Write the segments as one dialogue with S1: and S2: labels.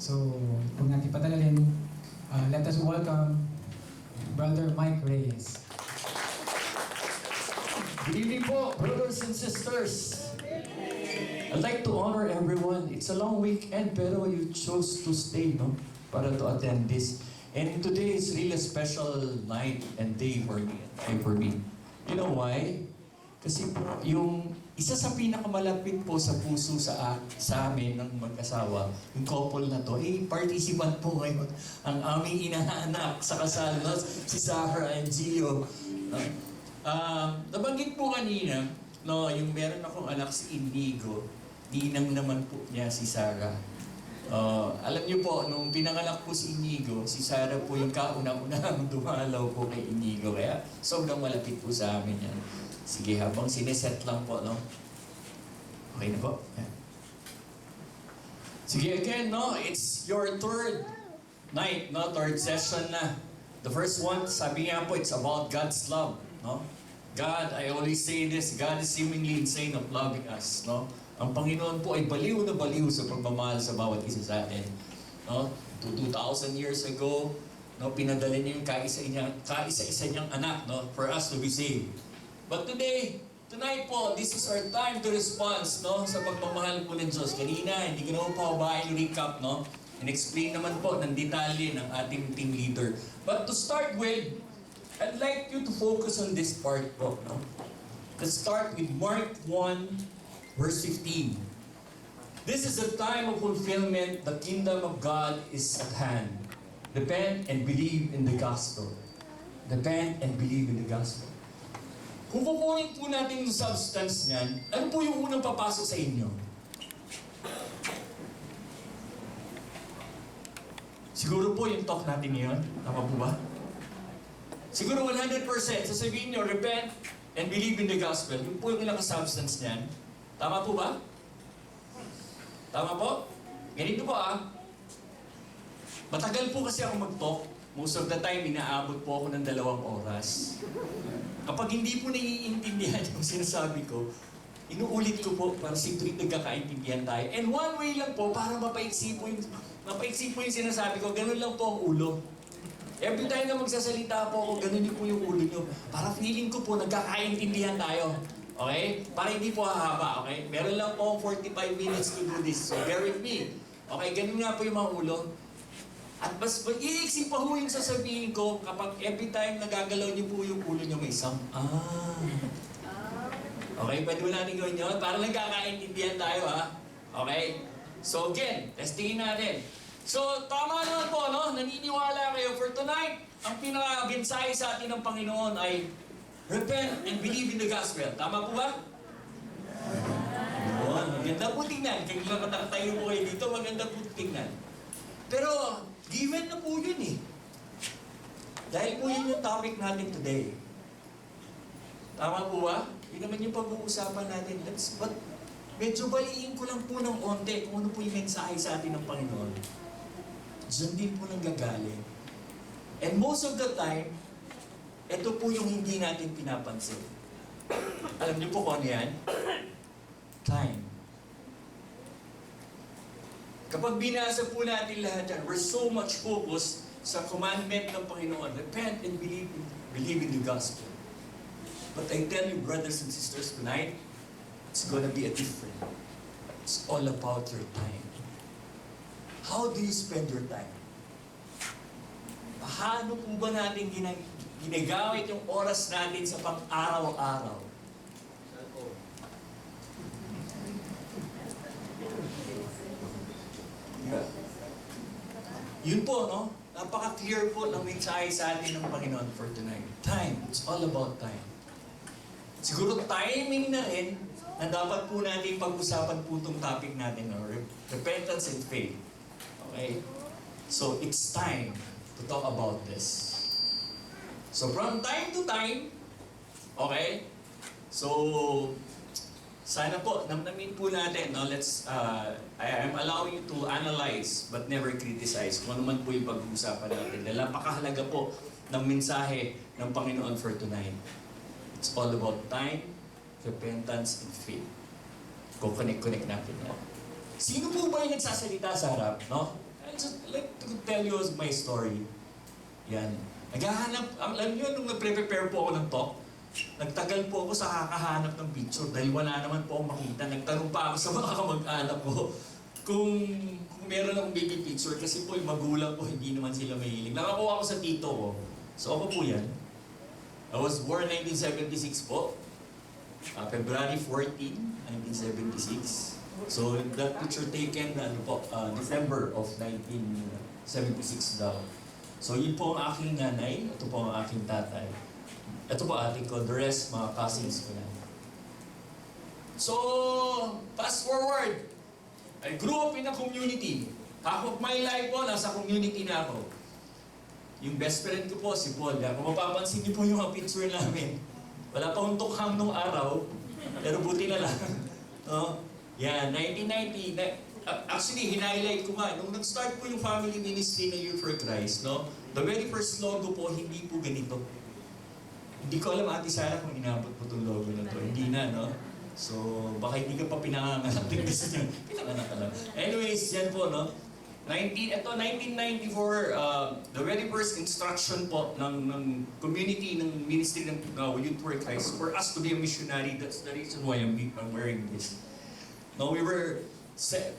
S1: So, huwag natin patagalin. Let us welcome Brother Mike Reyes.
S2: Good evening po, brothers and sisters. I'd like to honor everyone. It's a long weekend, pero you chose to stay, no? Para to attend this. And today is really a special night and day for me. You know why? Kasi po, yung isa sa pinakamalapit po sa puso sa amin ng mag-asawa, yung couple na to, participant po ngayon ang aming inaanak sa kasal, no? Si Sarah and Gio. Nabanggit po kanina, no, yung meron akong anak si Inigo, ninang naman po niya si Sarah. Alam niyo po, nung pinanganak po si Inigo, si Sarah po yung kauna-unang dumalaw po kay Inigo. Kaya sobrang malapit po sa amin yan. Sige, habang sineset lang po, no? Okay na po? Yeah. Sige, again, no? It's your third night, no? Third session na. The first one, sabi nga po, it's about God's love, no? God, I always say this, God is seemingly insane of loving us, no? Ang Panginoon po ay baliw na baliw sa pagmamahal sa bawat isa sa atin. No? 2,000 years ago, no, pinadala niya yung kaisa-isa niyang anak, no, for us to be saved. But tonight po, this is our time to respond, no, sa pagmamahal po ng Diyos. Kanina, hindi ko naman pa babae recap, no? And explain naman po ng detalye ng ating team leader. But to start with, I'd like you to focus on this part po, no? Let's start with Mark 1, Verse 15. This is the time of fulfillment. The kingdom of God is at hand. Repent and believe in the gospel. Repent and believe in the gospel. Kung kukunin po natin yung substance niyan, ano po yung unang papasok sa inyo? Siguro po yung talk natin ngayon. Tama po ba? Siguro 100% sasabihin nyo, repent and believe in the gospel. Yung po yung ilang substance niyan. Tama po ba? Tama po? Ganito po Matagal po kasi ako mag-talk. Most of the time, inaabot po ako ng 2 oras. Kapag hindi po naiintindihan yung sinasabi ko, inuulit ko po para tuwing nagkakaintindihan tayo. And one way lang po, para mapaiksi po yung sinasabi ko, ganun lang po ang ulo. Every time na magsasalita po ako, ganun din po yung ulo nyo. Para feeling ko po, nagkakaintindihan tayo. Okay? Para hindi po hahaba, okay? Meron lang po 45 minutes to do this. So, bear with me. Okay? Ganun nga po yung mga ulo. At mas iiksi pa ho yung sasabihin ko kapag every time nagagalaw niyo po yung ulo niyo may isang, Okay? Pwede mo natin gawin yun? Para nagkakaintindihan tayo, Okay? So, again, testingin natin. So, tama naman po, no? Naniniwala kayo for tonight, ang pinaka-mensahe sa atin ng Panginoon ay repent and believe in the gospel. Tama po ba? Maganda po tingnan. Kaya lang matakatayo po kayo dito, maganda po tingnan. Pero, given na po yun Dahil po yun yung topic natin today. Tama po ba? Yun naman yung pag-uusapan natin. But, medyo baliin ko lang po ng onte kung ano po yung mensahe sa atin ng Panginoon. Diyan din po nang gagaling. And most of the time, ito po yung hindi natin pinapansin. Alam niyo po kung ano yan? Time. Kapag binasa po natin lahat yan, we're so much focused sa commandment ng Panginoon. Repent and believe in the gospel. But I tell you, brothers and sisters, tonight, it's gonna be a different. It's all about your time. How do you spend your time? Paano po ba natin ginagamit yung oras natin sa pang-araw-araw? Yeah. Yun po, no? Napaka-clear po ng mensahe sa atin ng Panginoon for tonight. Time. It's all about time. Siguro timing na rin na dapat po natin pag-usapan po itong topic natin, no? Repentance and faith. Okay? So, it's time to talk about this. So, from time to time, okay? So, sana po, namnamin po natin, no? I am allowing you to analyze but never criticize kung ano man po yung pag-uusapan natin. Dahil napakahalaga po ng mensahe ng Panginoon for tonight. It's all about time, repentance, and faith. Kung connect natin yan. Sino po ba yung nagsasalita sa harap, no? I'd just like to tell you my story. Yan. Naghahanap, alam niyo, nung nagpre-prepare po ako ng talk, nagtagal po ako sa kakahanap ng picture dahil wala naman po akong makita. Nagtanong pa ako sa mga kamag-anak ko kung meron akong baby picture kasi po yung magulang ko hindi naman sila mahilig. Nakakuha ako sa tito ko. So ako po yan. I was born 1976 po. February 14, 1976. So that picture taken December of 1976 daw. So yun po ang aking nanay, ito po ang aking tatay. Ito po ating ko, the rest mga cousins ko na. So, fast forward. I grew up in a community. Half of my life po, nasa community na ako. Yung best friend ko po, si Paul. Kung mapapansin niyo po yung mga picture namin, wala pa akong tukhang nung araw, pero buti na lang. No? Yan, 1990. Actually, hinighlight ko nga, nung nag-start po yung family ministry na Youth for Christ, no? The very first logo po, hindi po ganito. Hindi ko alam, Ate Sarah, kung inabot po itong logo na to. Hindi na, no? So, baka hindi ka pa pinanganganak din gusto nyo. Pinanganak ka lang. Anyways, yan po, no? 1994, the very first instruction po ng community, ng ministry ng Youth for Christ, for us to be a missionary. That's the reason why I'm wearing this. No, we were,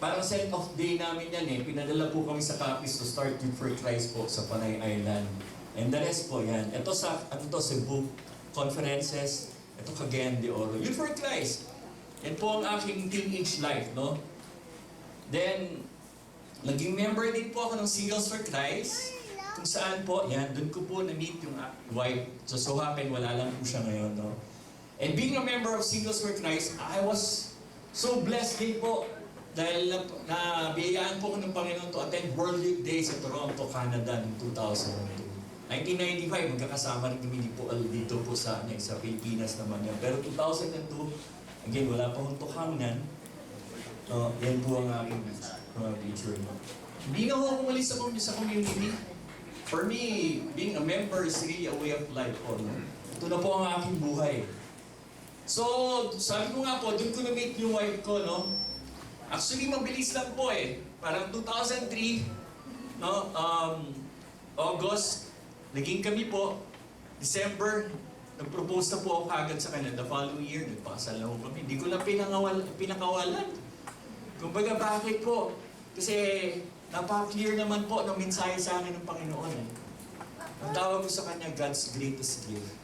S2: parang send-off day namin yan eh. Pinadala po kami sa Capiz to start Youth for Christ po sa Panay Island. And the rest po yan. Ito sa, Cebu conferences. Ito Cagayan de Oro. Youth for Christ. Yan po ang aking teenage life, no? Then, naging member din po ako ng Singles for Christ. Kung saan po, yan, doon ko po na-meet yung wife. So happen, wala lang po siya ngayon, no? And being a member of Singles for Christ, I was so blessed din po dahil nabiyayaan po ko ng Panginoon to attend World Youth Day sa Toronto, Canada in 2002. 1995, magkakasama rin kami dito po sa Pilipinas naman yan. Pero 2002, again, wala pa akong tukhanan. No, yan po ang aking picture. Hindi na ako umalis sa community. For me, being a member is really a way of life po. No? Ito na po ang aking buhay. So, sabi ko nga po, doon ko na-meet yung wife ko, no? Actually, mabilis lang po eh. Parang 2003, no? August, naging kami po. December, nag-propose na po ako kagad sa kanya. The following year, nagpakasal na po kami. Hindi ko na pinakawalan. Kumbaga, bakit po? Kasi napaka-clear naman po ng mensahe sa akin ng Panginoon. Eh. Ang tawag ko sa kanya, God's greatest gift.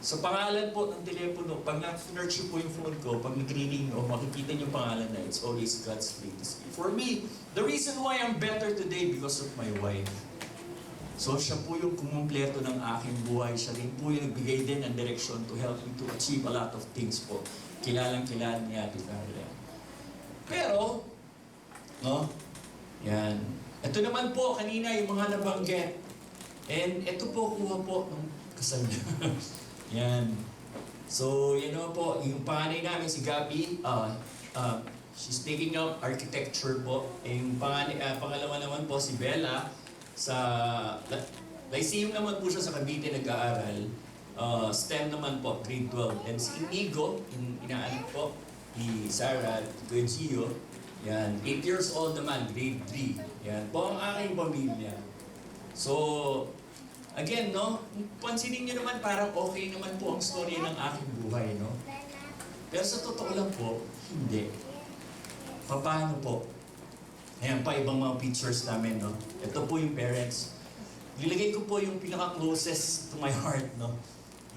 S2: Sa pangalan po ng telepono, pag na-search po yung phone ko, pag nag-reading o makikita niyo yung pangalan na, it's always God's greatest gift. For me, the reason why I'm better today because of my wife. So siya po yung kumumpleto ng aking buhay. Siya rin po yung nagbigay din ng direction to help me to achieve a lot of things po. Kilalang-kilala niya Ate Carla. Pero, no? Yan. Ito naman po, kanina yung mga nabanggit. And ito po, kuha po ng kasal niya. Yan. So, yan naman po, yung panganay namin si Gabi, she's taking up architecture po. Yung pangalawa naman po si Bella, sa Lyceum naman po siya sa Cavite nag-aaral. STEM naman po, grade 12. And si Inigo, inaanak po, ni Sarah, Kuya Gio, yan, 8 years old naman, grade 3. Yan po ang aking pamilya. So, again, no, pansinin nyo naman parang okay naman po ang story ng aking buhay, no? Pero sa totoo lang po, hindi. Paano po? Ayan pa, ibang mga pictures namin, no? Ito po yung parents. Nilagay ko po yung pinaka-closest to my heart, no?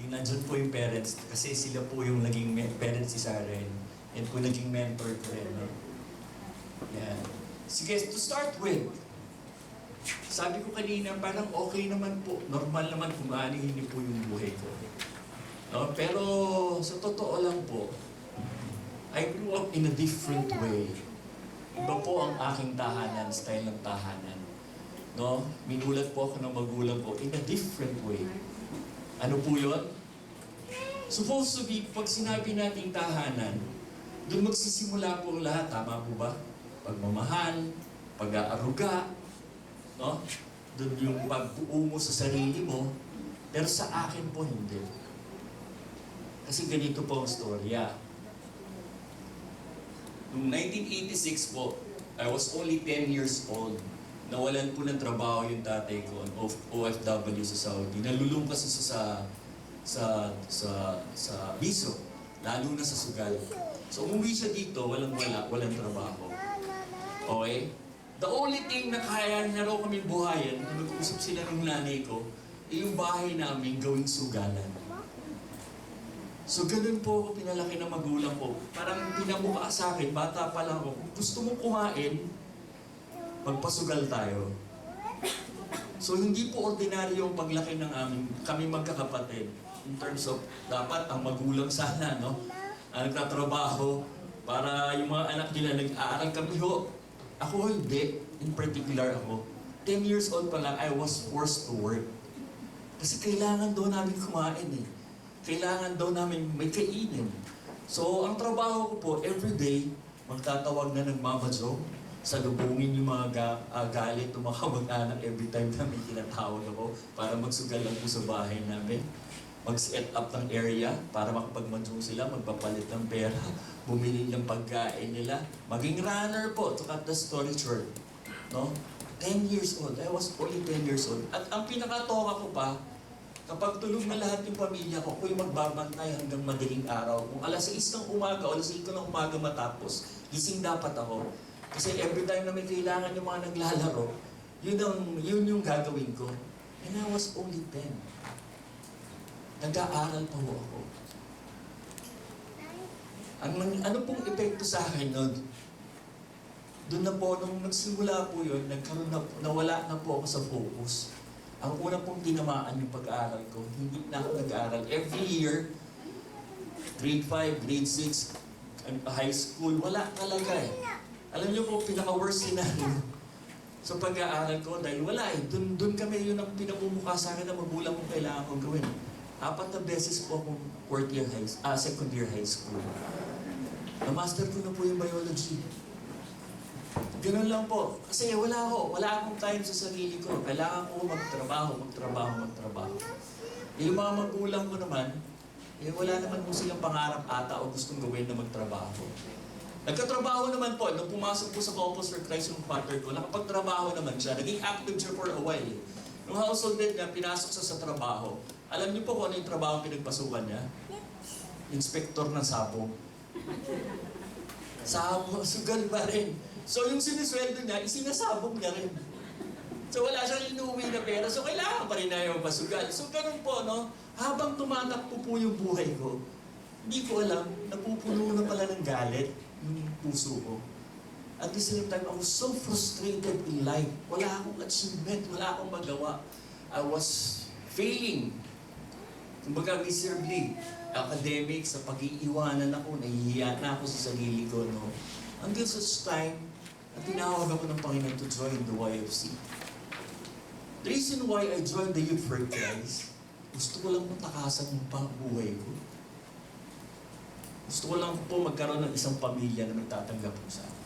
S2: Yung nandyan po yung parents, kasi sila po yung naging parents si Sarah, and po naging mentor ko rin, no? Yan. Sige, to start with, sabi ko kanina, parang okay naman po, normal naman kung aanihin niyo po yung buhay ko. No? Pero sa totoo lang po, I grew up in a different way. Iba po ang aking tahanan, style ng tahanan. No? Minulat po ako ng magulang ko in a different way. Ano po yun? Supposed to be, pag sinabi nating tahanan, doon magsisimula po ang lahat, tama po ba? Pagmamahal, pag-aaruga, no? Doon yung pag-buo mo sa sarili mo, pero sa akin po hindi. Kasi ganito po ang storya. Noong 1986 po, I was only 10 years old. nawalan po ng trabaho yung tatay ko, ang OFW sa Saudi. Nalulung kasi siya sa biso, lalo na sa sugal. So umuwi siya dito, walang trabaho. Okay? The only thing na kaya na raw kami buhayan, na nag-usap sila ng nanay ko, yung bahay namin gawing sugalan. So ganun po ako pinalaki ng magulang ko. Parang pinabuka sa akin, bata pa lang ako. Kung gusto mong kumain, magpasugal tayo. So hindi po ordinaryo ang paglaki ng kami magkakapatid. In terms of, dapat ang magulang sana, no? Ang nagtatrabaho para yung mga anak nila nag-aaral kami ho. Ako hindi. In particular ako. 10 years old pa lang, I was forced to work. Kasi kailangan daw namin kumain eh. Kailangan daw namin may kainin. So, ang trabaho ko po, everyday, magtatawag na ng Mama Jo, salubungin yung mga galit o mga kamag-anak every time na may tinatawag ako para magsugal lang po sa bahay namin. Mag-set up ng area para makapag-manjong sila, magpapalit ng pera, bumili ng pagkain nila, maging runner po, to cut the story short. No? 10 years old. I was only 10 years old. At ang pinakatoka ko pa, kapag tulog na lahat yung pamilya ko, ako'y magbabantay hanggang madaling araw. Kung alas 6 ng umaga o alas 5 ng umaga matapos, gising dapat ako. Kasi every time na may kailangan yung mga naglalaro, yun yung gagawin ko. And I was only 10. Nag-aaral pa ho ako. Ano pong epekto sa akin nun? Doon na po, nung nagsimula po yun, nawala na po ako sa focus. Ang una pong tinamaan yung pag-aaral ko, hindi na ako nag-aaral. Every year, grade 5, grade 6, high school, wala talaga eh. Alam niyo po, pinaka-worst scenario sa pag-aaral ko dahil wala eh. Doon kami yun ang pinamumukha sa akin na magulang kong kailangan kong gawin. 4 na beses po akong second year high school. Na-master ko na po yung biology. Ganun lang po. Kasi wala akong time sa sarili ko. Kailangan ko magtrabaho. Yung mga magulang ko naman, wala naman po silang pangarap ata o gustong gawin na magtrabaho. Nagkatrabaho naman po, nung pumasok po sa Couples for Christ yung partner ko, nakapagtrabaho naman siya. Naging active siya for a while. Nung household din niya, pinasok siya sa trabaho. Alam niyo po kung ano yung trabaho pinagpasukan niya? Inspektor ng sabong. Sabong, sugal pa rin. So yung sinisweldo niya, isinasabog niya rin. So wala siyang inuwi na pera, so kailangan pa rin na yung pasugal. So ganun po, no? Habang tumatakbo po yung buhay ko, hindi ko alam, napupuno na pala ng galit yung puso ko. At the same time, I was so frustrated in life. Wala akong achievement, wala akong magawa. I was failing. Kumbaga, miserably. Academic, sa pag-iiwanan ako, nahihiya na ako sa sarili ko, no? Until such time, na tinawag ako ng Panginoon to join the YFC. The reason why I joined the Youth for Christ, gusto ko lang matakasan yung buhay ko. Gusto ko lang po magkaroon ng isang pamilya na magtatanggap po sa akin.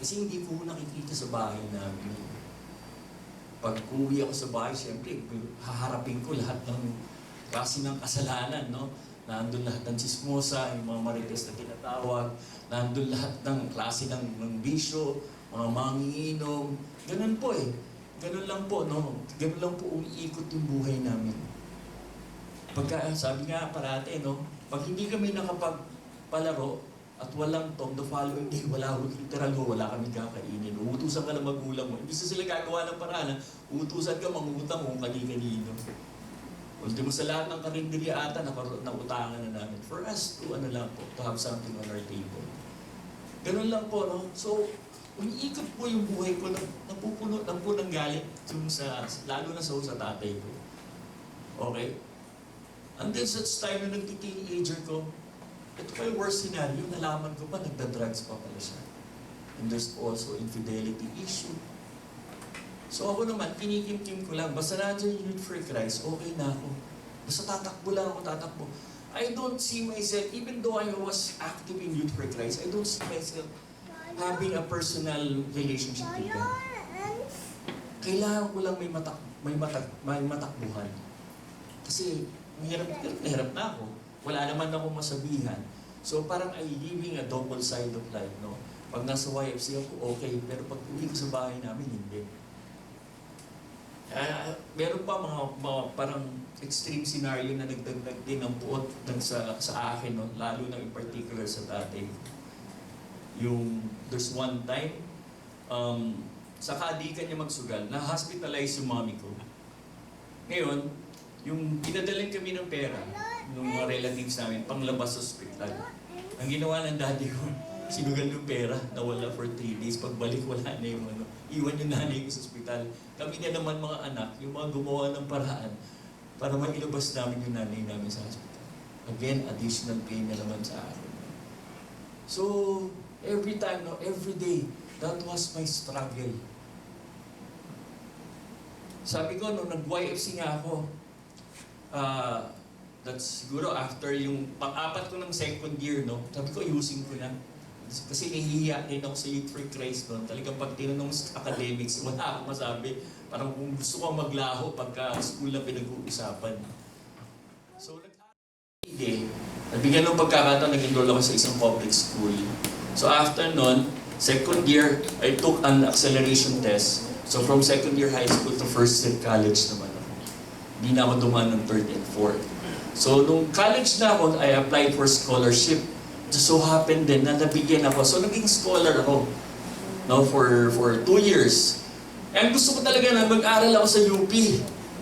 S2: Kasi hindi ko nakikita sa bahay namin. Pag uwi ako sa bahay, siyempre, haharapin ko lahat ng klase ng kasalanan, no? Nandun lahat ng chismosa, yung mga marites na tinatawag, nandun lahat ng klase ng bisyo, mga manginginom. Ganun po eh. Ganun lang po, no? Ganun lang po umiikot yung buhay namin. Pagka, sabi nga parate, no? Pag hindi kami nakapagpalaro at walang the following day, literal ho, wala kami kakainin. Uutusan ka ng magulang mo. Hindi sila gagawa ng paraan, uutusan ka, mangutang kung kani-kanino. Ultimo sa lahat ng karinderya ata, nautangan na namin. For us to, to have something on our table. Ganun lang po, no? So, umiikot po yung buhay ko, napupuno ng po ng galit, lalo na sa tatay ko. Okay? Until such time na nagti-teenager ko, ito pa yung worst scenario, nalaman ko pa, nagda-drugs pa pala siya. And there's also infidelity issue. So ako naman, kinikimkim ko lang, basta nandiyan yung Youth for Christ, okay na ako. Basta tatakbo lang ako, tatakbo. I don't see myself, even though I was active in Youth for Christ, I don't see myself having a personal relationship with God. Kailangan ko lang may matakbuhan. Kasi hirap na ako. Wala naman akong masabihan. So parang I'm living a double side of life, no? Pag nasa YFC ako, okay. Pero pag uwi ko sa bahay namin, hindi. Meron pa mga parang extreme scenario na nagdagdag din ng puot sa akin, no? Lalo na in particular sa tatay. There's one time, sa kaadikan niya magsugal, na-hospitalize yung mommy ko. Ngayon, yung pinadalan kami ng pera, ng mga relatives namin, panglabas sa ospital. Ang ginawa ng daddy ko, sinugal yung pera, nawala for 3 days. Pagbalik, wala na yung iwan yung nanay ko sa ospital. Kami na naman mga anak, yung mga gumawa ng paraan para mailabas namin yung nanay namin sa hospital. Again, additional pain na naman sa akin. So, every time, every day, that was my struggle. Sabi ko, nung nag-YFC nga ako, that's siguro after yung pang-apat ko ng second year, no? Sabi ko, ayusin ko na. Kasi nahihiya din ako sa Youth for Christ noon. Talagang pag tinanong sa academics, wala akong masabi. Parang kung gusto ko maglaho pagka school na pinag-uusapan. So, nabigyan ng pagkakataon, nag-enroll ako sa isang public school. So after nun, second year, I took an acceleration test. So from second year high school to first year college naman ako. Hindi na ako dumaan ng third and fourth. So nung college na ako, I applied for scholarship. Just so happened din na nabigyan ako. So naging scholar ako, no, for 2 years. And gusto ko talaga na mag-aral ako sa UP.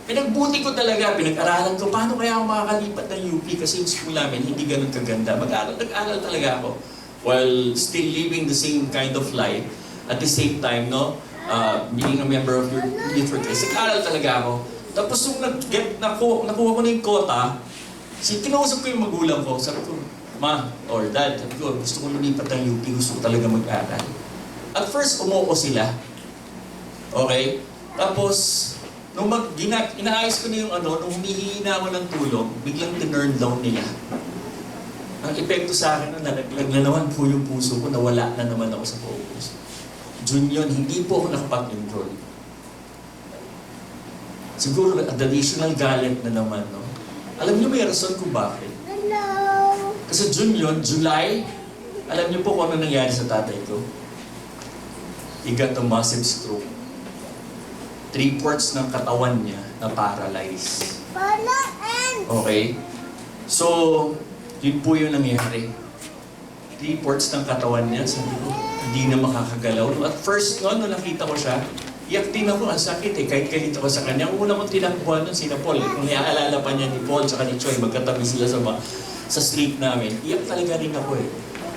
S2: Pinagbuti ko talaga, pinag-aralan ko, paano kaya ako makakalipat ng UP? Kasi yung school namin, hindi ganun kaganda. Nag-aral talaga ako while still living the same kind of life. At the same time, no, being a member of your Youth for Christ, nag-aral talaga ako. Tapos nung nakuha ko na yung quota, kinausap ko yung magulang ko, sabi ko, Ma or Dad, sabi ko, gusto ko lumipat ng UP, gusto ko talaga mag-aral. At first, umuko sila. Okay? Tapos, nung inaayos ko na yung nung humihingi na ako ng tulong, biglang tinurn down nila. Ang epekto sa akin, nalaglag na naman po yung puso ko, nawala na naman ako sa focus. June yun, hindi po ako nakapag-enroll. Siguro, additional galit na naman, no? Alam niyo may rason kung bakit. Hello! Kasi June yun, July, alam niyo po kung ano nangyari sa tatay ko? He got a massive stroke. 3/4 ng katawan niya na paralyzed. Okay? So, yun po yung nangyari. 3/4 ng katawan niya, sabi ko, hindi na makakagalaw. At first, nung nakita ko siya, iyak din ako, ang sakit eh, kahit galit ako sa kanya. Ang una kong tinakbuhan nun, sina Paul. Kung naaalala pa niya ni Paul at ni Choi, magkatabi sila sa street namin. Iyak talaga rin ako eh.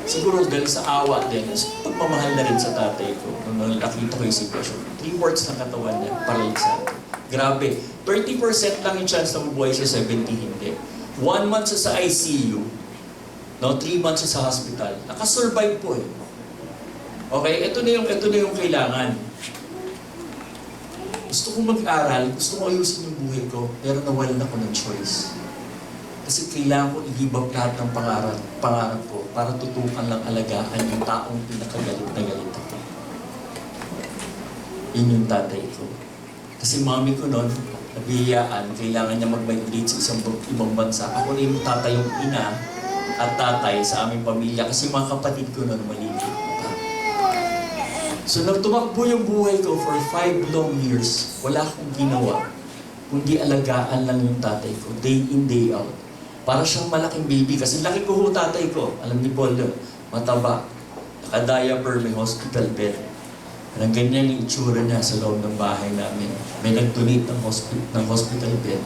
S2: Siguro dahil sa awa din, pagmamahal na rin sa tatay ko. Nung nakita ko yung sitwasyon, 3/4 ng katawan niya, paralisado. Grabe, 30% lang yung chance na mabuhay siya, 70 hindi. 1 month siya sa ICU, no, 3 months siya sa hospital. Nakasurvive po eh. Okay, ito na yung kailangan. Gusto kong mag-aral, gusto kong ayusin yung buhay ko, pero nawalan ako ng choice. Kasi kailangan ko i-give up lahat ng pangarap ko para tutukan lang alagaan yung taong pinakagalit na galit ako. Yun yung tatay ko. Kasi mami ko noon, nabihiyaan, kailangan niya mag-migrate sa ibang bansa. Ako na yung tatayong ina at tatay sa aming pamilya kasi mga kapatid ko noon maliit. So nagtumakbo yung buhay ko for 5 long years. Wala akong ginawa, kundi alagaan lang yung tatay ko, day in, day out. Para siyang malaking baby, kasi laki ko tatay ko. Alam ni Paul, mataba, naka-diaper, may hospital bed. Parang ganyan yung itsura niya sa loob ng bahay namin. May nag-donate ng hospital bed.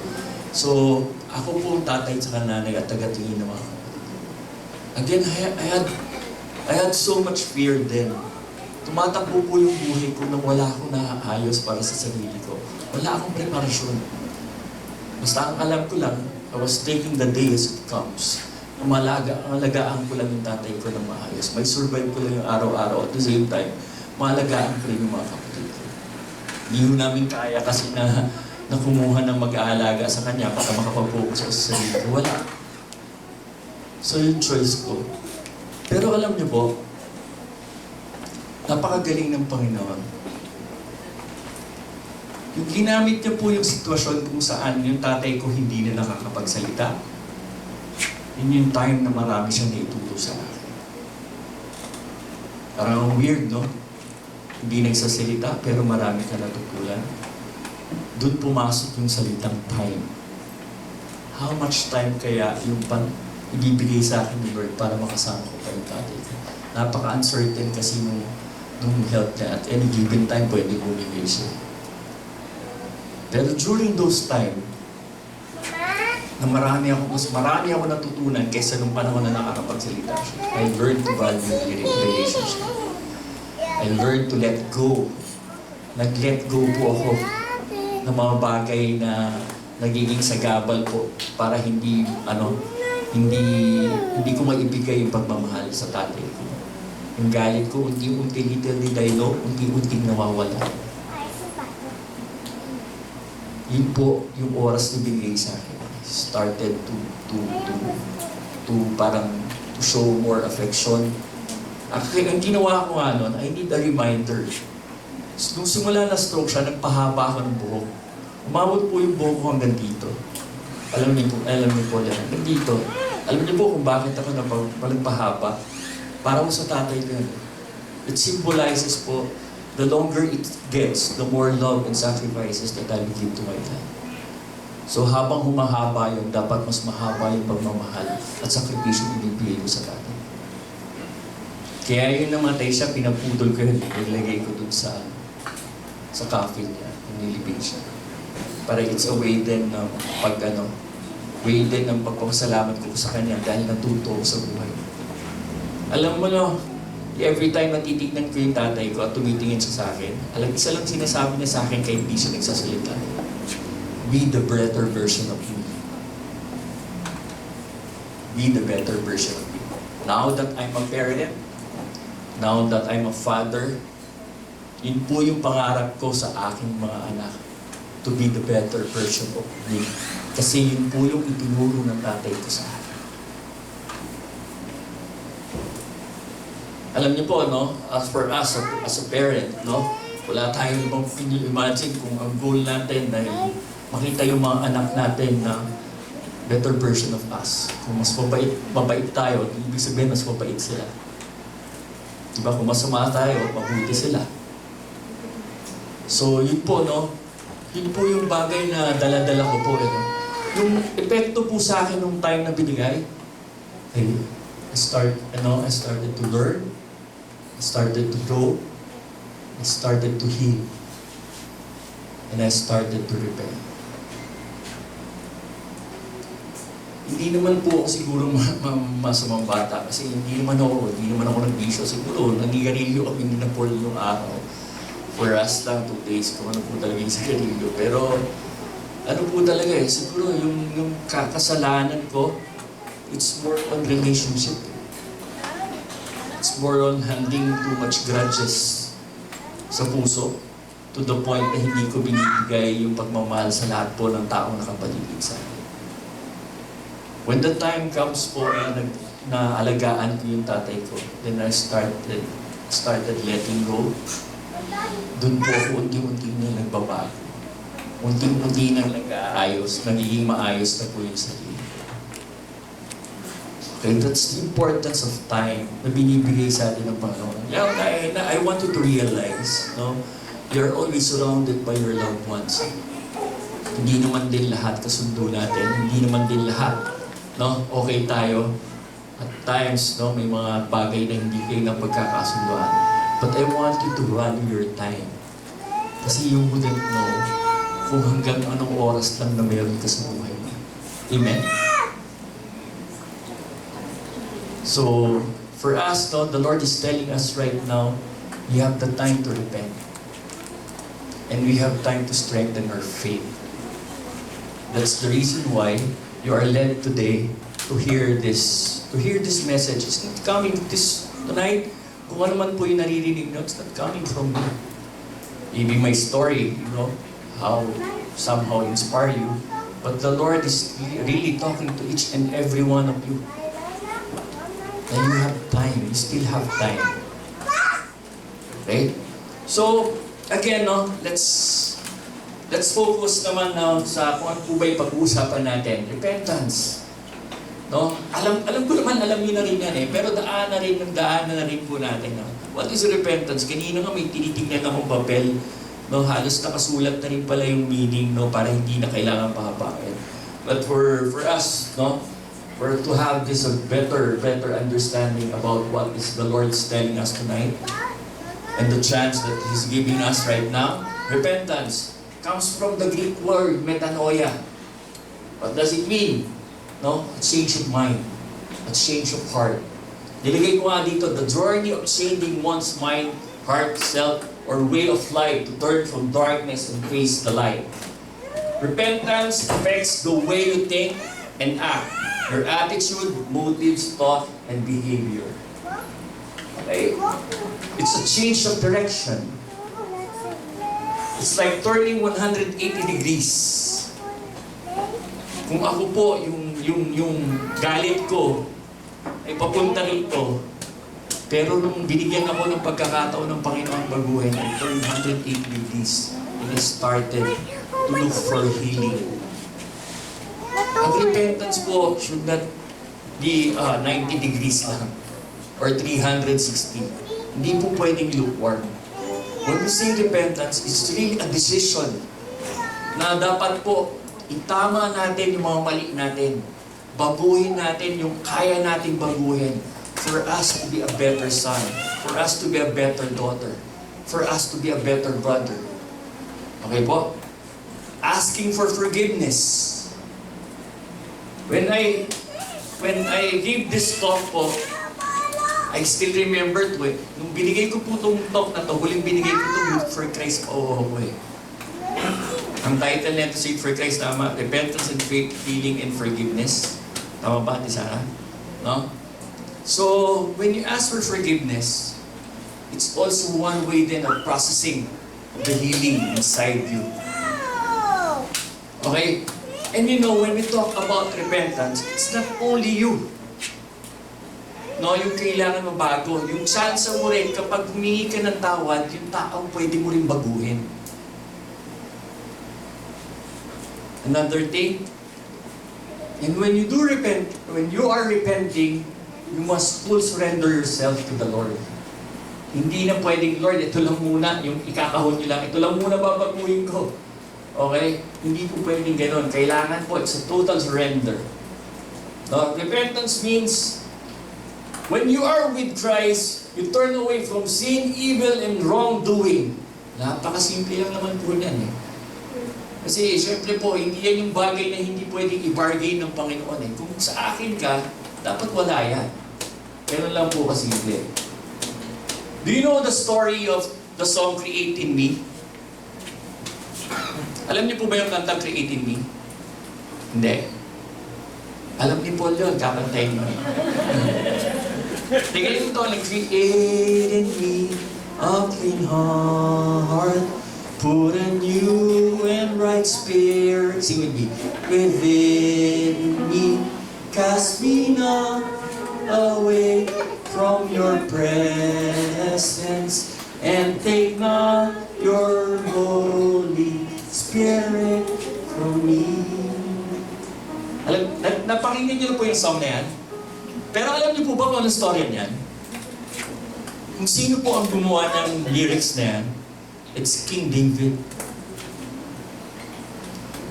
S2: So, ako po ang tatay sa nanay at taga-tingin ng mga kapatid. Again, I had so much fear then. Tumatakbo po yung buhay ko nang wala akong naaayos para sa sarili ko. Wala akong preparasyon. Basta ang alam ko lang, I was taking the day as it comes. Malagaan ko lang yung tatay ko ng maayos. May survive ko lang yung araw-araw. At the same time, malagaan ko rin yung mga kapatid ko. Hindi ho namin kaya kasi na kumuha ng mag-aalaga sa kanya para makapag-focus sa sarili ko. Wala. So yung choice ko. Pero alam niyo po, napakagaling ng Panginoon. Yung ginamit niya po yung sitwasyon kung saan yung tatay ko hindi na nakakapagsalita. Yun yung time na marami siyang naituro sa akin. Parang weird, no? Hindi nagsasalita, pero marami ka natutulan. Doon pumasok yung salitang time. How much time kaya yung ibibigay sa akin ni Lord para makasama ko pa yung tatay ko? Napaka-uncertain kasi nung health niya. At any given time, pwede bumigay siya. Pero during those time, na mas marami ako natutunan kaysa nung panahon na nakakapagsalita siya. I learned to value the relationship. I learned to let go. Nag-let go po ako ng mga bagay na nagiging sagabal po para hindi ko maibigay yung pagmamahal sa tatay ko. Yung galit ko, unti-unti, little did I know, unti-unting nawawala. Yun po yung oras na binigay sa akin. Started to parang to show more affection. Actually, ang ginawa ko nga nun, I need a reminder. Nung simula na stroke siya, nagpahaba ako ng buhok. Umabot po yung buhok ko hanggang dito. Alam niyo po yan. Hanggang dito. Alam niyo po kung bakit ako nagpahaba. Para ko sa tatay ko yun. It symbolizes po, the longer it gets, the more love and sacrifices that I will give to my dad. So habang humahaba yun, dapat mas mahaba yung pagmamahal at sakripisyo ibibigay ko sa tatay. Kaya yun namatay siya, pinapudol ko yun. Nilagay ko dun sa coffin niya. Nilibing siya. Para it's a way din ng way din ng pagpapasalamat ko sa kanya dahil natuto ako sa buhay. Alam mo no, every time natitignan ko yung tatay ko at tumitingin siya sa akin, isa lang sinasabi niya sa akin kahit hindi siya nagsasalita. Be the better version of me. Be the better version of me. Now that I'm a parent, now that I'm a father, yun po yung pangarap ko sa aking mga anak. To be the better version of me. Kasi yun po yung itinuro ng tatay ko sa akin. Alam niyo po, no? As for us, as a parent, no? Wala tayong ibang imagine kung ang goal natin ay makita yung mga anak natin na better version of us. Kung mas mabait tayo, ibig sabihin mas mabait sila. Diba? Kung masama tayo, mabuti sila. So, yun po, no? Yun po yung bagay na dala-dala ko po. Yung epekto po sa akin nung time na binigay, I started to learn, I started to grow, I started to heal, and I started to repent. Hindi naman po ako siguro masamang bata kasi hindi naman ako nagbisyo. Siguro, nangigarilyo kami ni Paul yung araw. For us lang, 2 days kung ano po talaga yung sigarilyo. Pero, ano po talaga siguro yung kasalanan ko, it's more on relationship. It's more on handling too much grudges sa puso to the point na hindi ko binibigay yung pagmamahal sa lahat po ng taong nakapaligid sa akin. When the time comes po na alagaan ko yung tatay ko, then I started letting go. Doon po ako unti-unti na nagbabago. Unti-unti na nag-aayos, nagiging maayos na po yung sarili. Okay, that's the importance of time na binibigay sa atin ng Panginoon. I want you to realize, no? You're always surrounded by your loved ones. Hindi naman din lahat kasundo natin, hindi naman din lahat, no? Okay tayo. At times, no, may mga bagay na hindi kayo na pagkakasunduan. But I want you to value your time. Kasi you wouldn't know kung hanggang anong oras lang na meron ka sa buhay mo. Amen? So, for us, no, the Lord is telling us right now, we have the time to repent. And we have time to strengthen our faith. That's the reason why you are led today to hear this message. It's not coming tonight. Kung ano man po yung naririnig nyo, it's not coming from me. Maybe my story, how somehow inspire you. But the Lord is really talking to each and every one of you. And you have time. You still have time. Right? So, again, no, let's focus naman now sa kung ano po ba yung pag-uusapan natin. Repentance. No? Alam ko naman, alam niyo na rin yan pero daanan na rin po natin. No? What is repentance? Kanina nga may tinitingnan akong papel No, halos nakasulat na rin pala yung meaning, no, para hindi na kailangan pahabain. But for us, no, for to have this better understanding about what is the Lord's telling us tonight, and the chance that He's giving us right now, repentance comes from the Greek word metanoia. What does it mean? No, a change of mind, a change of heart. Nilagay ko nga dito, the journey of changing one's mind, heart, self, or way of life to turn from darkness and face the light. Repentance affects the way you think and act, your attitude, motives, thought, and behavior. Okay? It's a change of direction. It's like turning 180 degrees. Kung ako po, yung galit ko ay papunta rito, pero nung binigyan ako ng pagkakataon ng Panginoon baguhin, I turned 180 degrees and I started to look for healing. Ang repentance po should not be 90 degrees lang or 360. Hindi po pwedeng lukewarm. When we say repentance, it's really a decision na dapat po itama natin yung mga mali natin. Baguhin natin yung kaya nating baguhin. For us to be a better son, for us to be a better daughter, for us to be a better brother. Okay po? Asking for forgiveness. When I gave this talk po, I still remember to eh. Nung binigay ko po itong talk na to, huling binigay ko itong Youth for Christ po ako eh. Ang title nito sa Youth for Christ, tama? Repentance and Faith, Healing and Forgiveness. Tama ba, Ate Sarah? No? So, when you ask for forgiveness, it's also one way then of processing the healing inside you. Okay? And you know, when we talk about repentance, it's not only you. No, yung kailangan mabago. Yung chance mo rin, kapag humingi ka ng tawad, yung taong pwede mo rin baguhin. Another thing, and when you do repent, when you are repenting, you must full surrender yourself to the Lord. Hindi na pwedeng, Lord, ito lang muna, yung ikakahon nyo lang, ito lang muna babaguhin ko. Okay? Hindi po pwedeng gano'n. Kailangan po, it's a total surrender. No? Repentance means, when you are with Christ, you turn away from sin, evil, and wrongdoing. Napakasimple lang naman po yan eh. Kasi, syempre po, hindi yan yung bagay na hindi pwedeng i-bargain ng Panginoon eh. Kung sa akin ka, dapat wala yan. Ganun lang po kasimple. Do you know the story of the song Create in Me? Alam niyo po ba yung kantang Create in Me? Hindi. Alam ni Paul yun, kakantayin mo. Tingnan ito, like, Create in me a clean heart, put a new and right spirit, sing with me, within me. Cast me not away from your presence, and take not your Holy Spirit from me. Alam, napakinggan niyo na po yung song na yan. Pero alam niyo po ba kung anong story niyan? Kung sino po ang gumawa ng lyrics na yan, it's King David.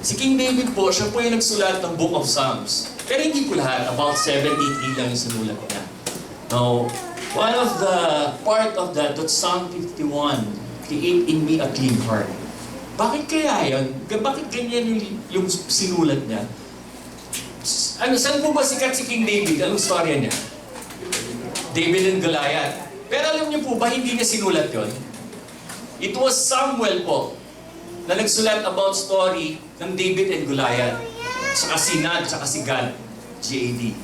S2: Si King David po, siya po yung nagsulat ng Book of Psalms. Pero hindi po lahat, about 73 lang yung sinulat niya. Now, one of the part of that, that's Psalm 51, Create in me a clean heart. Bakit kaya yun? Bakit ganyan yung sinulat niya? Ano, saan po ba sikat si King David? Anong storya niya? David and Goliath. Pero alam niyo po ba, hindi niya sinulat yon? It was Samuel po, na nagsulat about story ng David and Goliath. Saka si Nad, saka si Gad, G-A-D.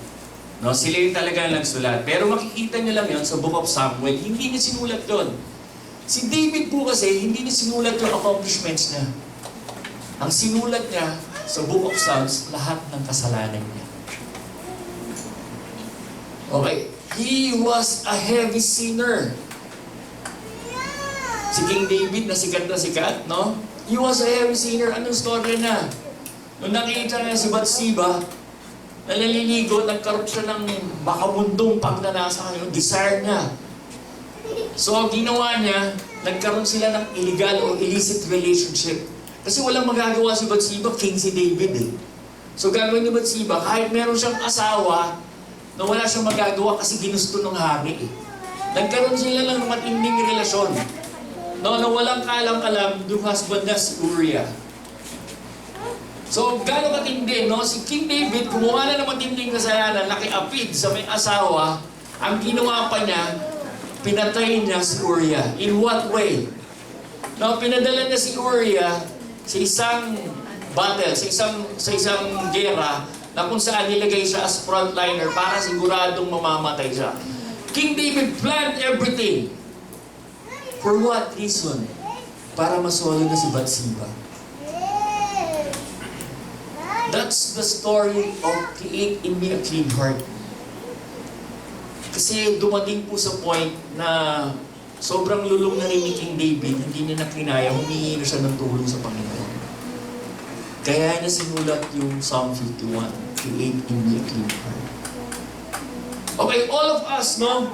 S2: No, sila yung talaga nagsulat. Pero makikita niyo lang yon sa Book of Samuel, hindi niya sinulat yon. Si David po kasi, hindi niya sinulat yung accomplishments niya. Ang sinulat niya sa Book of Psalms, lahat ng kasalanan niya. Okay, he was a heavy sinner. Si King David na sikat, no? He was a heavy sinner. Anong story na? Nung nakita niya si Bathsheba, na naliligo, nagkaroon siya ng makamundong pagnanasa, yung desire niya. So, ang ginawa niya, nagkaroon sila ng illegal o illicit relationship. Kasi walang magagawa si Bathsheba, king si David eh. So, gagawin ni Bathsheba, kahit meron siyang asawa, na wala siyang magagawa kasi ginusto ng hari eh. Nagkaroon sila ng matinding relasyon. No, na walang kalam-kalam, yung husband niya si Uriah. So, gano'ng katindi, no? Si King David, gumawa na ng matinding kasalanan, nakiapid sa may asawa, ang ginawa pa niya, pinatay niya si Uriah. In what way? No, pinadala niya si Uriah sa isang battle, sa isang gera, na kung saan nilagay siya as frontliner para siguradong mamamatay siya. King David planned everything. For what reason? Para masolo na si Bathsheba. That's the story of create in me a clean heart. Kasi dumating po sa point na sobrang lulong na rin ni King David, hindi niya na kinaya, humingi na siya ng tulong sa Panginoon. Kaya niya sinulat yung Psalm 51, create in me a clean heart. Okay, all of us, no?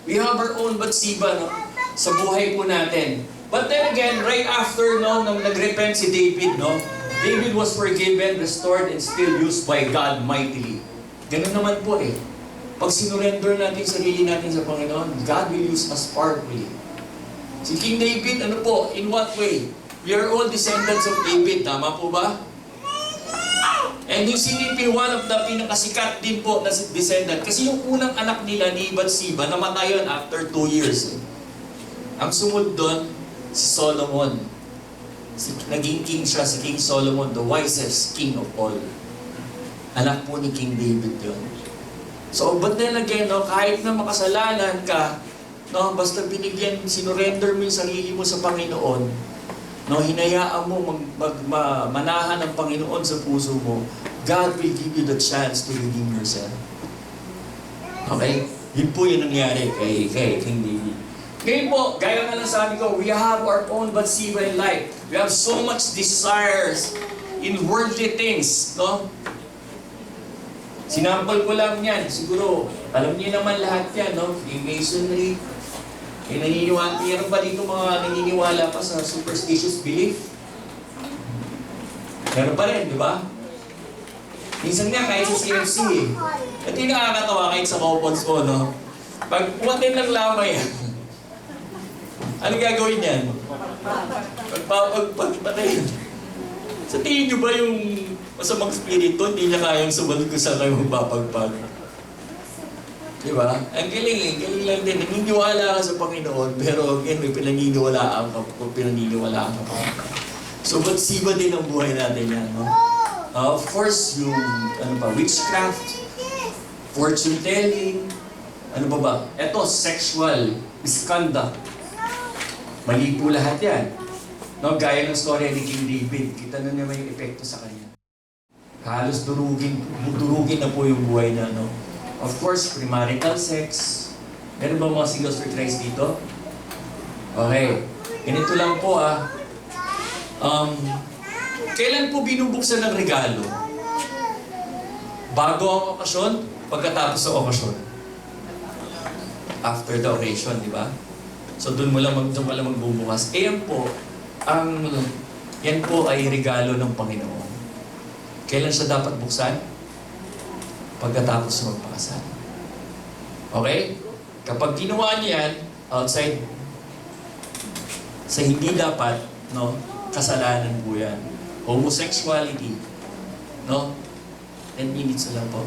S2: We have our own Bathsheba, no? Sa buhay po natin. But then again, right after, no, nang nagrepent si David, no? David was forgiven, restored, and still used by God mightily. Ganun naman po eh. Pag sinurrender natin sarili natin sa Panginoon, God will use us powerfully. Si King David, ano po? In what way? We are all descendants of David. Tama po ba? And yung sinipin, one of the pinakasikat din po na descendant. Kasi yung unang anak nila ni Bathsheba, namatay yun after 2 years. Ang sumunod doon, si Solomon. Naging king siya, si King Solomon, the wisest king of all. Anak po ni King David yun. So, but then again, no, kahit na makasalanan ka, no, basta binigyan, sinurrender mo yung sarili mo sa Panginoon, no, hinayaan mo manahan ng Panginoon sa puso mo, God will give you the chance to redeem yourself. Okay? Yun po yung nangyari kay King David. Ngayon po, gaya nga lang sabi ko, we have our own Bathsheba in life. We have so much desires in worldly things, no? Sinampal ko lang yan. Siguro, alam niyo naman lahat yan, no? Freemasonry. Naniniwala. Meron ba dito mga naniniwala pa sa superstitious belief? Meron pa rin, di ba? Minsan nga, kahit sa CFC eh. Ito yung nakakatawa kahit sa coupons ko, no? Pag pumatin ng lamay yan, ano gagawin yan? Pagpatay. Sa tingin nyo ba yung masamang spirito, hindi niya kayang sumunod kung saan kayo magpapagpag? Diba? Ang galing lang din. Naniniwala ka sa Panginoon, pero again, may pinaniniwalaan ka. So, Bathsheba din ang buhay natin yan, no? Of course, yung, witchcraft, fortune telling, ano ba? Ito, sexual misconduct. Mali po lahat yan. No, gaya ng story ni King David, kita na niya may epekto sa kanya. Halos durugin na po yung buhay na, no? Of course, premarital sex. Meron ba mga singles for Christ dito? Okay. Ganito lang po kailan po binubuksan ng regalo? Bago ang okasyon? Pagkatapos sa okasyon? After the occasion, di ba? So doon mo lang magbubukas. Yan po ay regalo ng Panginoon. Kailan siya dapat buksan? Pagkatapos ng magpakasal. Okay? Kapag ginawa niya yan, outside, sa hindi dapat, no, kasalanan po yan. Homosexuality, no? 10 minutes na lang po.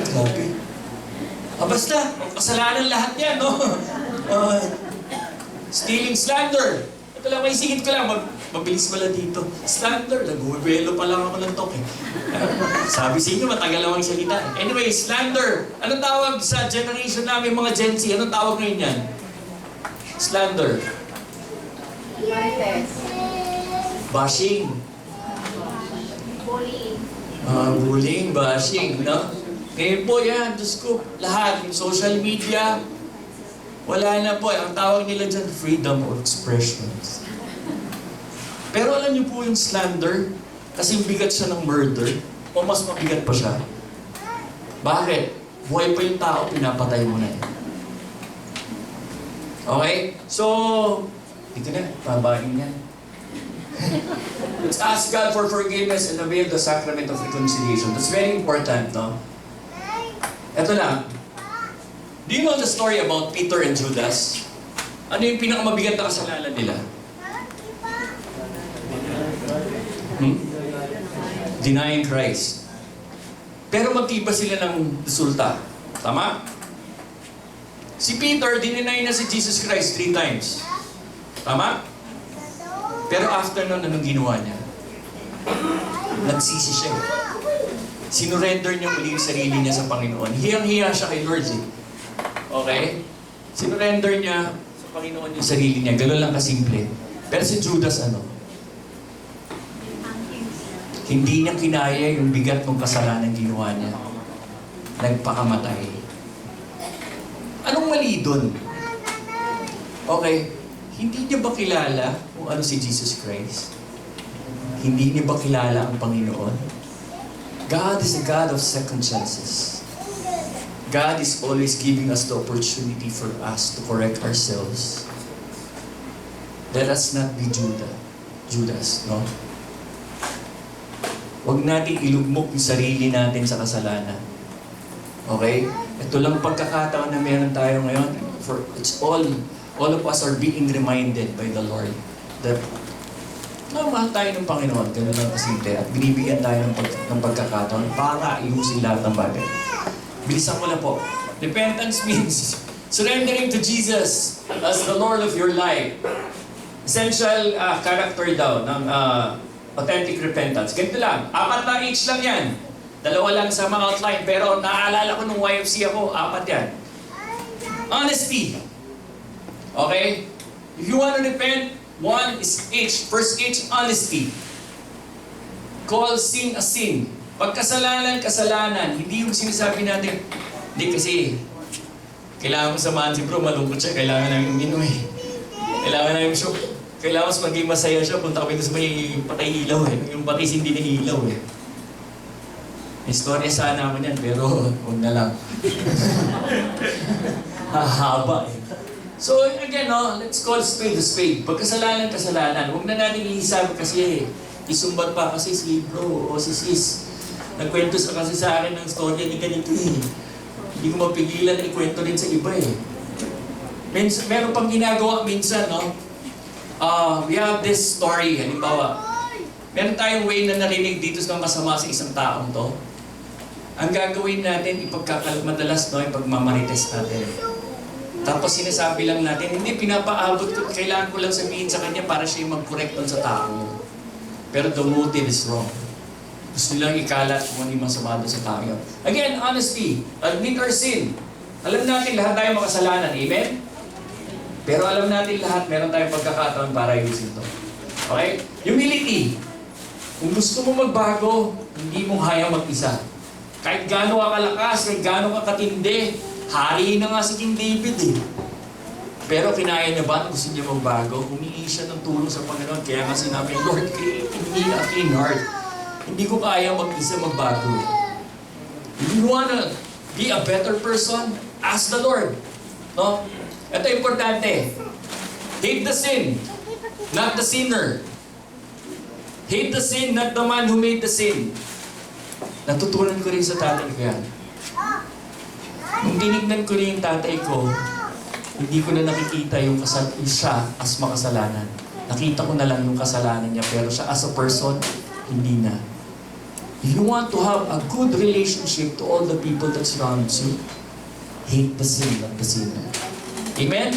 S2: Grabe. Basta, kasalanan lahat yan, no? Stealing, slander. Ito lang, may singit ko lang, mabilis pala dito. Slander, nag-uwelo pa lang ako ng talk eh. Sabi sa inyo, matagal lang ang salita. Anyway, slander. Anong tawag sa generation namin, mga Gen Z? Anong tawag ngayon yan? Slander. Bashing. Bullying, bashing, no? Ngayon po yan, Diyos ko, lahat, yung social media, wala na po. Ang tawag nila dyan, freedom of expression. Pero alam niyo po yung slander, kasi bigat siya ng murder, o mas mabigat pa siya. Bakit? Buhay pa yung tao, pinapatay mo na eh. Okay? So, dito na, babahin yan. Let's ask God for forgiveness and avail the sacrament of reconciliation. That's very important, no? Ito lang. Do you know the story about Peter and Judas? Ano yung pinakamabigat na kasalanan nila? Denying Christ. Pero magkiba sila ng resulta. Tama? Si Peter, dininay na si Jesus Christ 3 times. Tama? Pero after nun, anong ginawa niya? Nagsisi siya. Sinurrender niya muli yung sarili niya sa Panginoon. Hiyang-hiya siya kay Lord. Okay? Sinurrender niya sa Panginoon yung sarili niya. Gano'n lang kasimple. Pero si Judas ano? Hindi niya kinaya yung bigat ng kasalanan ginawa niya. Nagpakamatay. Anong mali dun? Okay, hindi niya ba kilala kung ano si Jesus Christ? Hindi niya ba kilala ang Panginoon? God is a God of second chances. God is always giving us the opportunity for us to correct ourselves. Let us not be Judas, no? Huwag natin ilugmok yung sarili natin sa kasalanan. Okay? Ito lang pagkakataon na meron tayo ngayon. For it's all of us are being reminded by the Lord that mahal tayo ng Panginoon. Ganun lang kasimple. At binibigyan tayo ng pagkakataon para ayusin lahat ng bagay. Bilisan ko na po. Repentance means surrendering to Jesus as the Lord of your life. Essential character daw ng authentic repentance. Ganito lang. 4 na each lang yan. 2 lang sa mga outline. Pero naaalala ko nung YFC ako, 4 yan. Honesty. Okay? If you want to repent, 1 is H. First H, honesty. Call sin a sin. Pagkasalanan, kasalanan. Hindi yung sinasabi natin, hindi kasi kailangan mo samahan si bro, malungkot siya, kailangan namin uminom eh. Kailangan namin siya. Kailangan mas maging masaya siya, punta kami doon sa may patay ilaw eh. Yung patis hindi na ilaw eh. May storya sana ako niyan, pero huwag na lang. Hahaba eh. So again, no, let's call spade a spade. Pagkasalanan, kasalanan. Huwag na natin ihisab kasi isumbat pa kasi si bro o si sis. Nagkwento kasi sa akin ng storya ni ganito eh. Hindi ko mapigilan na ikwento rin sa iba eh. Meron pang ginagawa minsan, no? We have this story, halimbawa. Meron tayong way na narinig dito sa masama sa isang taong to. Ang gagawin natin, madalas, no, ipagmamarites natin. Tapos sinasabi lang natin, hindi, pinapaabot ko, kailangan ko lang sabihin sa kanya para siya mag-correct doon sa taong. Pero the motive is wrong. Gusto nilang ikalat kung ano yung masama doon sa taong. Again, honesty. Admit our sin. Alam natin, lahat tayo makasalanan. Amen? Pero alam natin lahat, meron tayong pagkakataon para ayusin ito. Okay? Humility. Kung gusto mo magbago, hindi mo kaya mag-isa. Kahit gaano ka kalakas, kahit gaano ka katindi, hari na nga si King David eh. Pero kinaya niya ba? Gusto niya magbago? Humingi siya ng tulong sa Panginoon. Kaya nga sinabi, Lord, create in me a clean heart. Hindi ko kaya mag-isa magbago. If you wanna be a better person, ask the Lord. No? Ito importante. Hate the sin, not the sinner. Hate the sin, not the man who made the sin. Natutunan ko rin sa tatay ko yan. Nung tinignan ko rin yung tatay ko, hindi ko na nakikita yung siya as makasalanan. Nakita ko na lang yung kasalanan niya, pero siya as a person, hindi na. If you want to have a good relationship to all the people that surrounds you, hate the sin, not the sinner. Amen?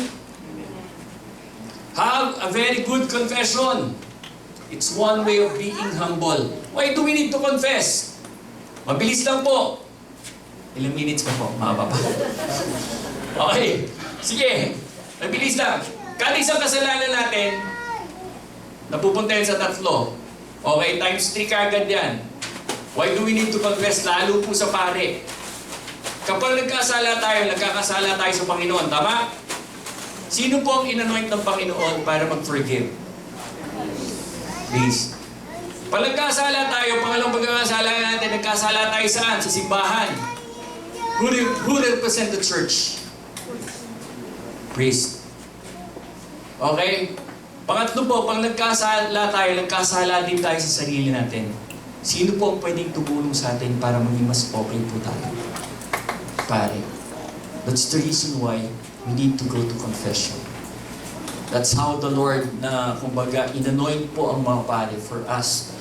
S2: Have a very good confession. It's one way of being humble. Why do we need to confess? Mabilis lang po. Ilang minutes pa po? Mahaba pa. Okay. Sige. Mabilis lang. Kada isang kasalanan natin, napupunta yan sa 3. Okay, times 3 kagad yan. Why do we need to confess? Lalo po sa pare. Kapag nagkasala tayo sa Panginoon. Tama? Sino po ang inanoint ng Panginoon para mag-forgive? Please. Pag nagkasala tayo, pangalawang pagkakasala natin, nagkasala tayo saan? Sa simbahan. Who represent the church? Priest. Okay? Pangatlo po, pag nagkasala tayo, nagkasala din tayo sa sarili natin. Sino po ang pwedeng tumulong sa atin para maging mas okay po tayo? Pare. That's the reason why we need to go to confession. That's how the Lord na, kumbaga, inanoint po ang mga pare for us,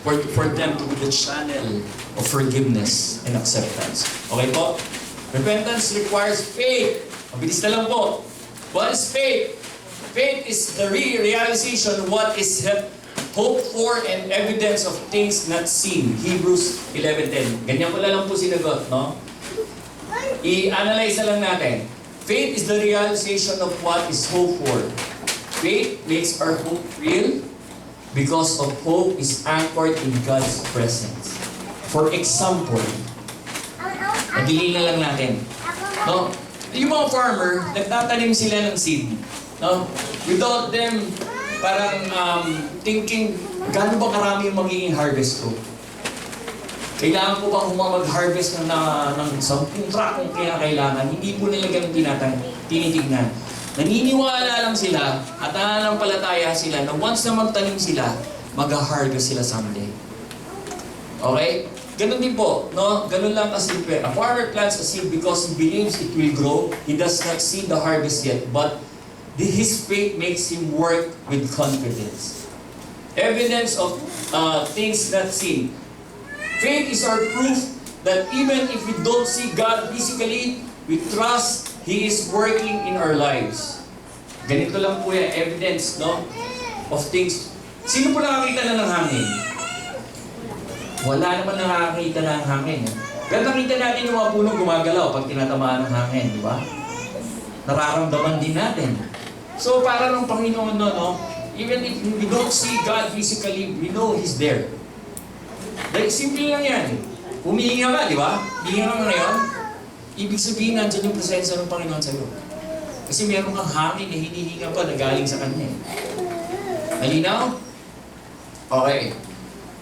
S2: for them to be the channel of forgiveness and acceptance. Okay po? Repentance requires faith. Mabilis na lang po. What is faith? Faith is the realization of what is hoped for and evidence of things not seen. Hebrews 11:10. Ganyan ko lang po sinagot, no? I-analyze na lang natin. Faith is the realization of what is hoped for. Faith makes our hope real because of hope is anchored in God's presence. For example, madali na lang natin. No? Yung mga farmer, nagtatanim sila ng seed. No? Without them, parang thinking, gaano ba karami yung magiging harvest ko? Kailangan po bang mag-harvest ng 10 truck kung kailangan? Hindi po nila ganun tinitignan. Naniniwala lang sila at nananampalataya sila na once na magtanim sila, mag-harvest sila someday. Okay? Ganun din po, no? Ganun lang kasimple. A farmer plants a seed because he believes it will grow. He does not see the harvest yet, but his faith makes him work with confidence. Evidence of things not seen. Faith is our proof that even if we don't see God physically, we trust He is working in our lives. Ganito lang po yung evidence, no? Of things. Sino po nakakita na ng hangin? Wala naman nakakita na ng hangin. Pero nakita natin yung mga punong gumagalaw pag tinatamaan ng hangin, di ba? Nararamdaman din natin. So, para ng Panginoon, no? Even if we don't see God physically, we know He's there. Like, simple lang yan. Humihinga ka, di ba? Hihinga ka ngayon. Ibig sabihin, nandyan yung presensya ng Panginoon sa iyo. Kasi meron kang hangin na hinihinga pa na galing sa Kanya. Malinaw? Okay.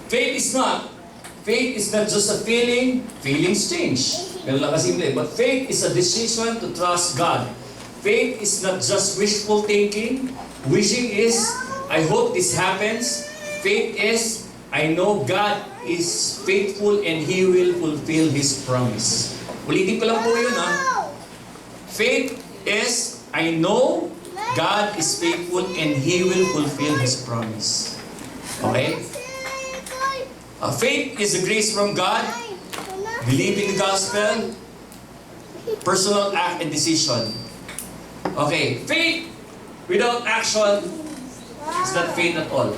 S2: Faith is not just a feeling. Feelings change. Ganun lang kasimple. But faith is a decision to trust God. Faith is not just wishful thinking. Wishing is, I hope this happens. Faith is, I know God is faithful and He will fulfill His promise. Ulitin ko lang po yun, ha? Faith is, I know God is faithful and He will fulfill His promise. Okay? Faith is a grace from God. Believe in the gospel. Personal act and decision. Okay, faith without action is not faith at all.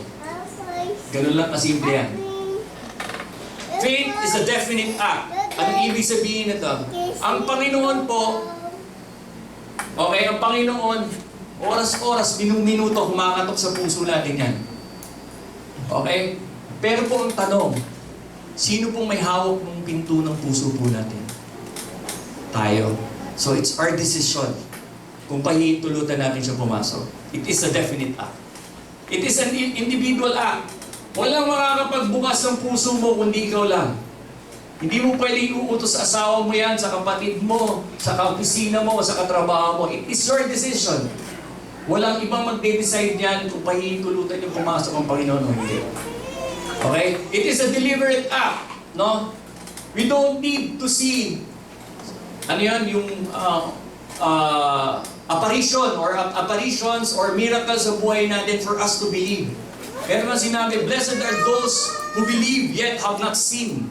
S2: Ganun lang kasimple yan. Faith is a definite act. Anong ibig sabihin nito? Ang Panginoon po, okay, ang Panginoon, oras-oras, minuto, kumakatok sa puso natin yan. Okay? Pero po ang tanong, sino pong may hawak ng pinto ng puso po natin? Tayo. So it's our decision kung pahihintulutan natin siya pumasok. It is a definite act. It is an individual act. Walang makakapagbukas ng puso mo kundi ikaw lang. Hindi mo pwedeng uutos sa asawa mo yan, sa kapatid mo, sa kaopisina mo, sa katrabaho mo. It is your decision. Walang ibang magde-decide yan kung pahihintulutan yung pumasok ang Panginoon o hindi. Okay? It is a deliberate act. No? We don't need to see yung apparitions or miracles sa buhay natin for us to believe. Kaya naman sinabi, blessed are those who believe yet have not seen.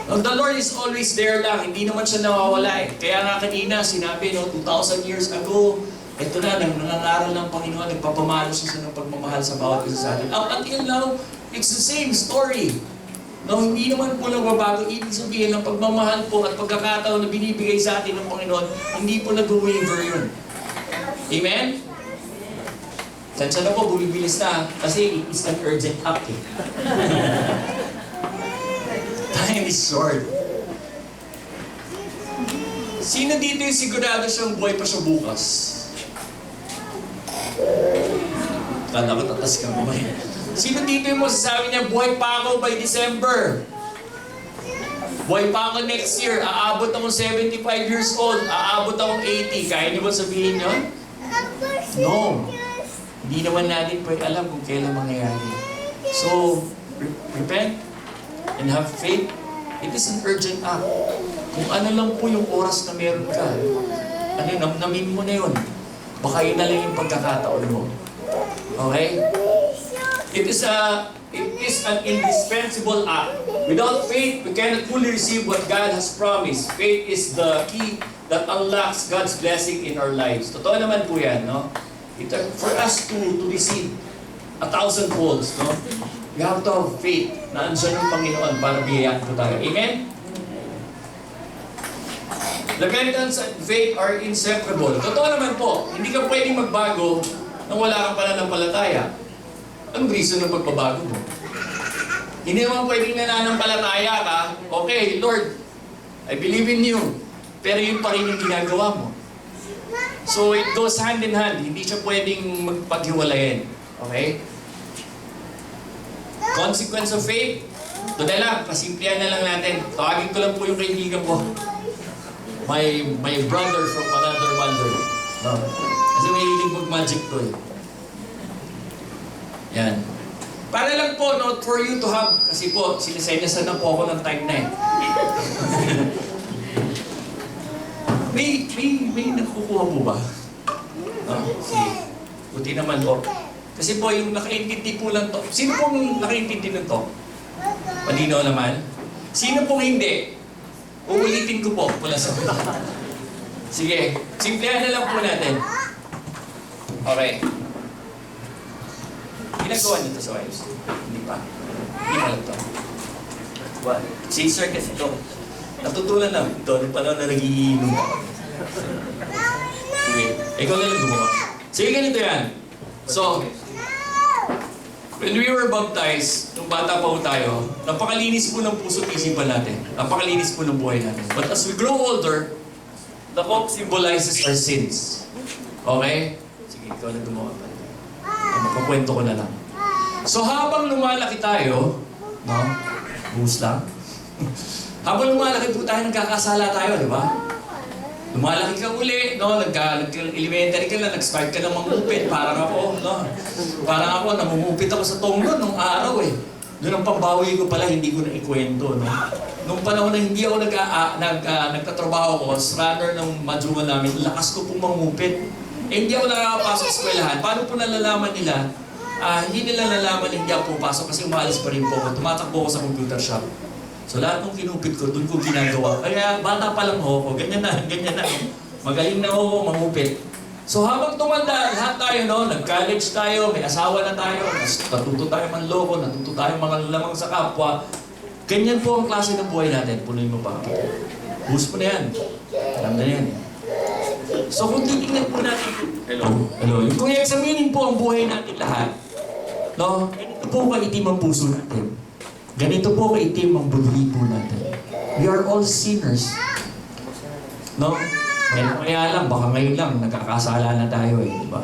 S2: The Lord is always there lang. Hindi naman siya nawawala eh. Kaya nga kanina sinabi, 2,000 years ago, ito na, nangangaral ng Panginoon, nagpapamalo siya ng pagmamahal sa bawat isa sa atin. Up until now, it's the same story. No, hindi naman po nagbabago. Ibig sabihin ng pagmamahal po at pagkakataon na binibigay sa atin ng Panginoon, hindi po nag-waver yun. Amen? Sansya na po, bumibilis na. Kasi it's an urgent act eh. Time is short. Sino dito yung sigurado siyang buhay pa siya bukas? Kala ko tatas ka mo eh. Sino dito yung masasabi niya, buhay pa ako by December? Buhay pa ako next year, aabot akong 75 years old, aabot akong 80. Kaya niyo ba sabihin yun? No. Hindi naman natin pwede alam kung kailan mangyayari. So, repent and have faith. It is an urgent act. Kung ano lang po yung oras na meron ka, namin mo na yun. Baka yun na lang yung pagkakataon mo. Okay? It is an indispensable act. Without faith, we cannot fully receive what God has promised. Faith is the key that unlocks God's blessing in our lives. Totoo naman po yan, no? For us to receive 1,000 folds, no? We have to have faith na andyan yung Panginoon para biyayaan po tayo. Amen? Repentance and faith are inseparable. Totoo naman po, hindi ka pwedeng magbago nang wala kang pananampalataya. Anong reason ng pagbabago mo? Hindi naman pwedeng nananampalataya ka, okay, Lord, I believe in you. Pero yun pa rin yung ginagawa mo. So it goes hand in hand. Hindi siya pwedeng magpaghiwalayin. Okay? Consequence of faith, ito na lang, pasimplihan na lang natin. Tawagin ko lang po yung kaibigan ko. My brother from another mother. No. Kasi may hilig mag-magic to eh. Yan. Para lang po, not for you to have, kasi po, sinisenyasan na po ako ng time na eh. may nakukuha po ba? No? Sige. Buti naman po. Kasi po, yung nakaintindi po lang to. Sino pong nakaintindi ng to? Malinaw naman. Sino pong hindi? Uulitin ko po mula sa mga. Sige, simplihan na lang po natin. Okay. Ginagawa niyo to sa wives? Hindi pa. Hindi pa lang to. What? Caesar kasi to. Natutunan lang ito nung panahon na nagiinom ako. Sige, ikaw na lang gumawa. Sige, ganito yan. So, when we were baptized, nung bata pa po tayo, napakalinis po ng puso at isipan natin. Napakalinis po ng buhay natin. But as we grow older, the cup symbolizes our sins. Okay? Sige, ikaw na gumawa pa. Magpakwento ko na lang. So habang lumalaki tayo, no? Buhos lang. Habang lumalaki po tayo, nagkakasala tayo, di ba? Lumalaki ka uli, no? Nag-elementary ka lang, nag-start ka ng mangupit. Parang ako, no? Parang ako, namumupit ako sa tonglo nung araw eh. Doon ang pambawi ko pala, hindi ko na ikwento, no? Nung panahon na hindi ako nagtatrabaho ko, as runner ng madyuman namin, lakas ko pong mangupit. Eh, hindi ako nakakapasok sa eskwelahan. Paano po nalalaman nila? Hindi nila nalalaman na hindi ako pupasok kasi umalis pa rin po ako. Tumatakbo ako sa computer shop. So lahat ng kinupit ko, doon ko ginagawa. Kaya bata pa lang ako, ganyan na. Magaling na ako mangupit. So habang tumanda, lahat tayo, no? Nag-college tayo, may asawa na tayo, natuto tayo manloko, natuto tayo mga lamang sa kapwa. Ganyan po ang klase ng buhay natin. Punoy mo pa. Bus mo na yan. Alam na yan. So kung titignan po natin, hello. Kung i-examinin po ang buhay natin lahat, no? Ganito po kaitim ang puso natin. Ganito po kaitim ang budhi po natin. We are all sinners. No? Kaya lang, baka ngayon lang, nagkakasala na tayo eh, di ba?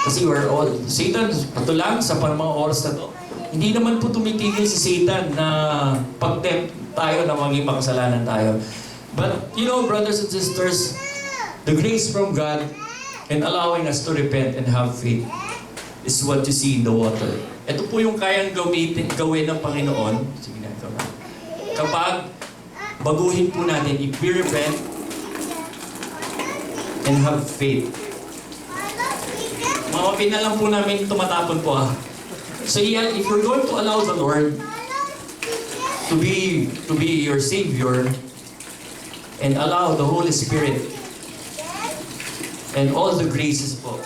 S2: Kasi we're all, Satan, pato lang sa mga oras na to, hindi naman po tumitigil si Satan na pag-tempt tayo na maging makasalanan tayo. But, you know, brothers and sisters, the grace from God and allowing us to repent and have faith is what you see in the water. Ito po yung kayang gawin ng Panginoon. Sige na, ikaw na. Kapag baguhin po natin, if we repent and have faith. Mamapin na lang po namin tumatapon po ah. So yan, if you're going to allow the Lord to be your Savior and allow the Holy Spirit and all the graces po.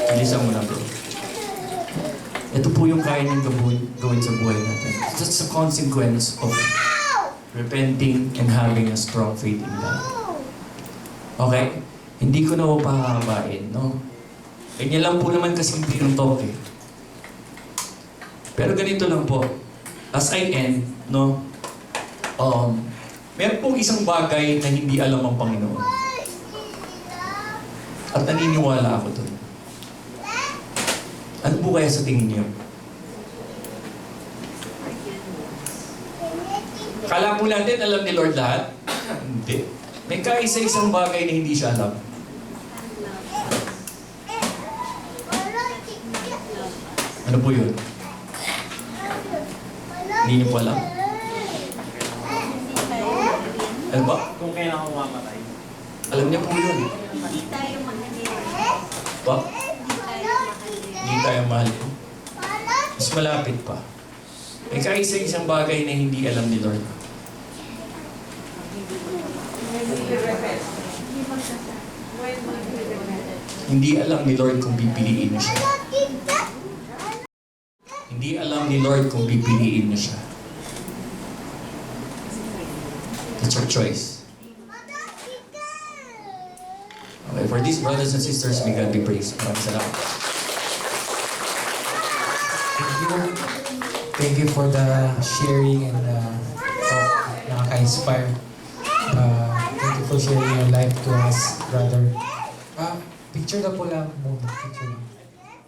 S2: Bilisan mo na bro. Ito po yung kaya niyang gawin sa buhay natin. That's a consequence of repenting and having a strong faith in God. Okay? Hindi ko na po pahabain, no? Ganyan lang po naman kasimple yung talk eh. Pero ganito lang po. As I end, no? Meron pong isang bagay na hindi alam ang Panginoon. At naniniwala ako doon. Ano po kaya sa tingin niyo? Akala po natin alam ni Lord lahat? Hindi. May kaisa-isang bagay na hindi siya alam. Ano po yun? Hindi niyo po alam? Ano ba?
S3: Kung kailan ako mamatay.
S2: Alam niya po yun.
S4: Hindi tayo mahalin.
S2: Pa?
S4: Hindi tayo mahalin.
S2: Hindi tayo mahal. Mas malapit pa. May kaisa-isang bagay na hindi alam ni Lord. Hindi alam ni Lord kung pipiliin niya siya. Hindi alam ni Lord kung pipiliin niya siya. It's your choice. Okay, for these brothers and sisters, may God be praised. Maraming salamat.
S1: Thank you. Thank you for the sharing and talk. Nakaka-inspire. Thank you for sharing your life to us, brother. Picture na po lang muna.